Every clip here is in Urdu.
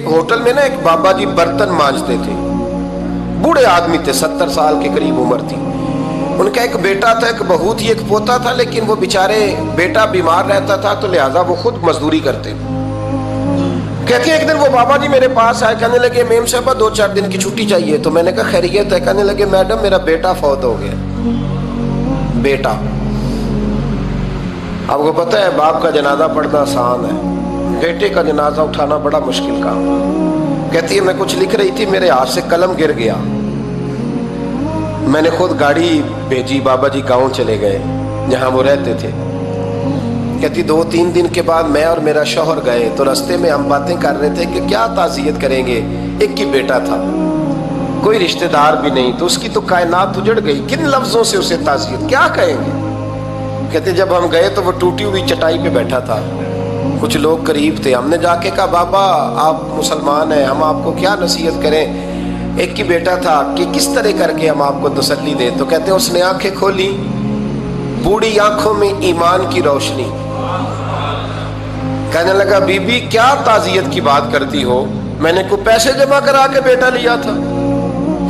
ہوٹل میں نا ایک بابا جی برتن مانجتے تھے، بوڑھے آدمی تھے، 70 سال کے قریب عمر تھی. ان کا ایک بیٹا تھا، ایک بہو تھی، ایک پوتا تھا، لیکن وہ بیچارے بیٹا بیمار رہتا تھا تو لہٰذا وہ خود مزدوری کرتے. کہتے ہیں ایک دن وہ بابا جی میرے پاس آئے، کہنے لگے میم صاحبہ 2-4 دن کی چھٹی چاہیے. تو میں نے کہا خیریت ہے؟ کہنے لگے میڈم میرا بیٹا فوت ہو گیا. بیٹا، آپ کو پتہ ہے باپ کا جنازہ پڑھنا آسان ہے، بیٹے کا جنازہ اٹھانا بڑا مشکل کام. کہتی ہے میں کچھ لکھ رہی تھی، میرے ہاتھ سے قلم گر گیا، میں نے خود گاڑی بھیجی، بابا جی گاؤں چلے گئے جہاں وہ رہتے تھے. کہتی 2-3 دن کے بعد میں اور میرا شوہر گئے تو رستے میں ہم باتیں کر رہے تھے کہ کیا تعزیت کریں گے، ایک ہی بیٹا تھا، کوئی رشتہ دار بھی نہیں، تو اس کی تو کائنات اجڑ گئی، کن لفظوں سے اسے تعزیت کیا کہیں گے. کہتے جب ہم گئے تو وہ ٹوٹی ہوئی چٹائی پہ بیٹھا تھا، کچھ لوگ قریب تھے. ہم نے جا کے کہا بابا آپ مسلمان ہیں، ہم آپ کو کیا نصیحت کریں، ایک ہی بیٹا تھا، کہ کس طرح کر کے ہم آپ کو تسلی دیں. تو کہتے ہیں اس نے آنکھیں کھولی، بوڑھی آنکھوں میں ایمان کی روشنی. کہنے لگا بی بی کیا تعزیت کی بات کرتی ہو، میں نے کوئی پیسے جمع کرا کے بیٹا لیا تھا،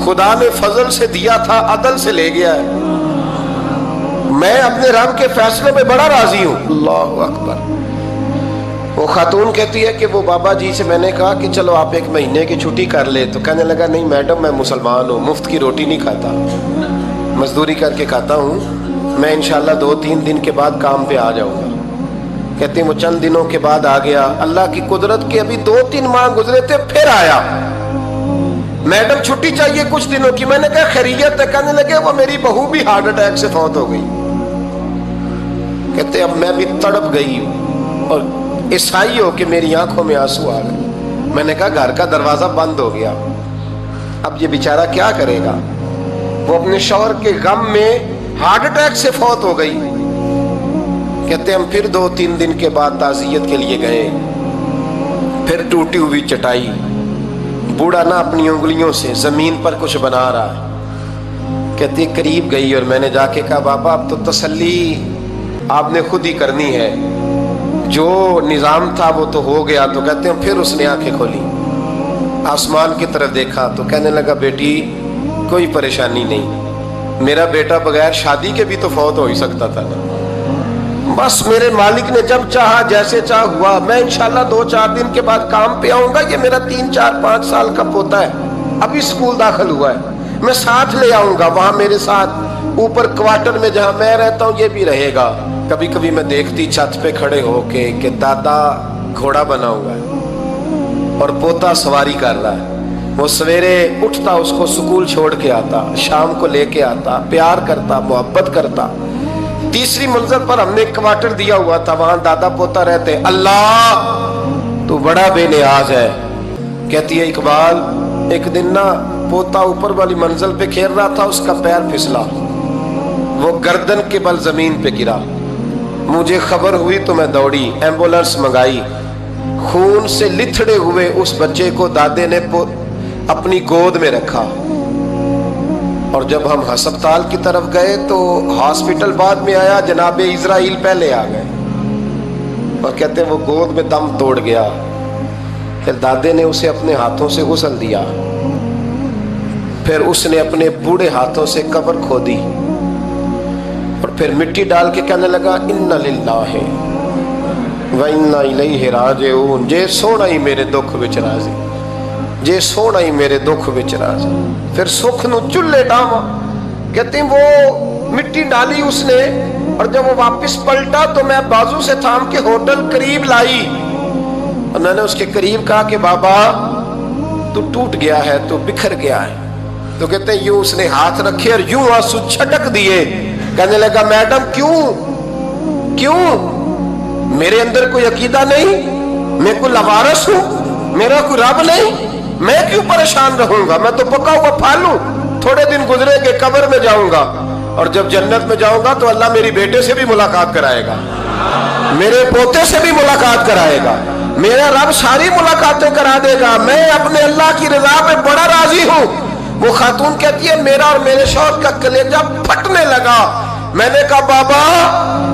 خدا نے فضل سے دیا تھا، عدل سے لے گیا ہے، میں اپنے رب کے فیصلوں میں بڑا راضی ہوں. اللہ اکبر. وہ خاتون کہتی ہے کہ وہ بابا جی سے میں نے کہا کہ چلو آپ 1 مہینے کی چھٹی کر لے. تو کہنے لگا نہیں میڈم میں مسلمان ہوں، مفت کی روٹی نہیں کھاتا، مزدوری کر کے کھاتا ہوں، میں انشاءاللہ 2-3 دن کے بعد کام پہ آ جاؤں گا. کہتے ہیں وہ چند دنوں کے بعد آ گیا. اللہ کی قدرت کے ابھی 2-3 ماہ گزرے تھے پھر آیا، میڈم چھٹی چاہیے کچھ دنوں کی. میں نے کہا خیریت ہے؟ کہنے لگے وہ میری بہو بھی ہارٹ اٹیک سے فوت ہو گئی. کہتے اب میں بھی تڑپ گئی ہوں اور عیسائی ہو کہ میری آنکھوں میں آنسو آ گئے. میں نے کہا گھر کا دروازہ بند ہو گیا، اب یہ بیچارہ کیا کرے گا. وہ اپنے شوہر کے غم میں ہارٹ اٹیک سے فوت ہو گئی. کہتے ہم پھر 2-3 دن کے بعد تعزیت کے لیے گئے، پھر ٹوٹی ہوئی چٹائی، بوڑھا نہ اپنی انگلیوں سے زمین پر کچھ بنا رہا ہے. کہتی قریب گئی اور میں نے جا کے کہا بابا اب تو تسلی آپ نے خود ہی کرنی ہے، جو نظام تھا وہ تو ہو گیا. تو کہتے ہیں پھر اس نے آنکھیں کھولی، آسمان کی طرف دیکھا تو کہنے لگا بیٹی کوئی پریشانی نہیں، میرا بیٹا بغیر شادی کے بھی تو فوت ہو ہی سکتا تھا نا، بس میرے مالک نے جب چاہا جیسے چاہ ہوا. میں انشاءاللہ 2-4 دن کے بعد کام پہ آؤں گا. یہ میرا 3-4-5 سال کا پوتا ہے، ابھی اسکول داخل ہوا ہے، میں ساتھ لے آؤں گا، وہاں میرے ساتھ اوپر کوارٹر میں جہاں میں رہتا ہوں یہ بھی رہے گا. کبھی کبھی میں دیکھتی چھت پہ کھڑے ہو کے کہ دادا گھوڑا بنا ہوا ہے اور پوتا سواری کر رہا ہے. وہ سویرے اٹھتا اس کو سکول چھوڑ کے آتا، شام کو لے کے آتا، پیار کرتا، محبت کرتا. 3ری منزل پر ہم نے ایک کوارٹر دیا ہوا تھا، وہاں دادا پوتا رہتے. اللہ تو بڑا بے نیاز ہے. کہتی ہے اقبال ایک دن نا پوتا اوپر والی منزل پہ کھیل رہا تھا، اس کا پیر پھسلا، وہ گردن کے بل زمین پہ گرا. مجھے خبر ہوئی تو میں دوڑی، ایمبولینس منگائی. خون سے لتھڑے ہوئے اس بچے کو دادے نے اپنی گود میں رکھا. اور جب ہم ہسپتال کی طرف گئے تو ہاسپٹل بعد میں آیا، جناب اسرائیل پہلے آ گئے اور کہتے ہیں وہ گود میں دم توڑ گیا. پھر دادے نے اسے اپنے ہاتھوں سے غسل دیا، پھر اس نے اپنے بوڑھے ہاتھوں سے قبر کھودی اور پھر مٹی ڈال کے کہنے لگا انا للہ و انا الیہ راجعون. جے سونا ہی میرے دکھ وچ راضی، جے سونا ہی میرے دکھ وچ راضی. پھر سکھ نو چلے ڈاواں. کہتے ہیں وہ مٹی ڈالی اس نے اور جب وہ واپس پلٹا تو میں بازو سے تھام کے ہوٹل قریب لائی اور میں نے اس کے قریب کہا کہ بابا تو ٹوٹ گیا ہے، تو بکھر گیا ہے. تو کہتے ہیں یوں اس نے ہاتھ رکھے اور یوں آنسو چھٹک دیے. کہنے لگا میڈم کیوں میرے اندر کوئی عقیدہ نہیں، میں کوئی لوارث ہوں، میرا کوئی رب نہیں، میں کیوں پریشان رہوں گا، میں تو پکا ہوا پھل ہوں. تھوڑے دن گزرے کہ قبر میں جاؤں گا اور جب جنت میں جاؤں گا تو اللہ میری بیٹے سے بھی ملاقات کرائے گا، میرے پوتے سے بھی ملاقات کرائے گا، میرا رب ساری ملاقاتیں کرا دے گا. میں اپنے اللہ کی رضا پہ بڑا راضی ہوں. وہ خاتون کہتی ہے میرا اور میرے شوہر کا کلیجہ پھٹنے لگا. میں نے کہا بابا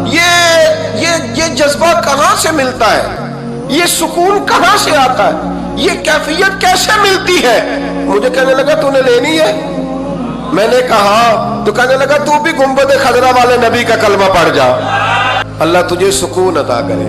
یہ جذبہ کہاں سے ملتا ہے، یہ سکون کہاں سے آتا ہے، یہ کیفیت کیسے ملتی ہے؟ مجھے کہنے لگا تو نے لینی ہے؟ میں نے کہا تو کہنے لگا تو بھی گنبد خضرا والے نبی کا کلمہ پڑھ جا، اللہ تجھے سکون عطا کرے۔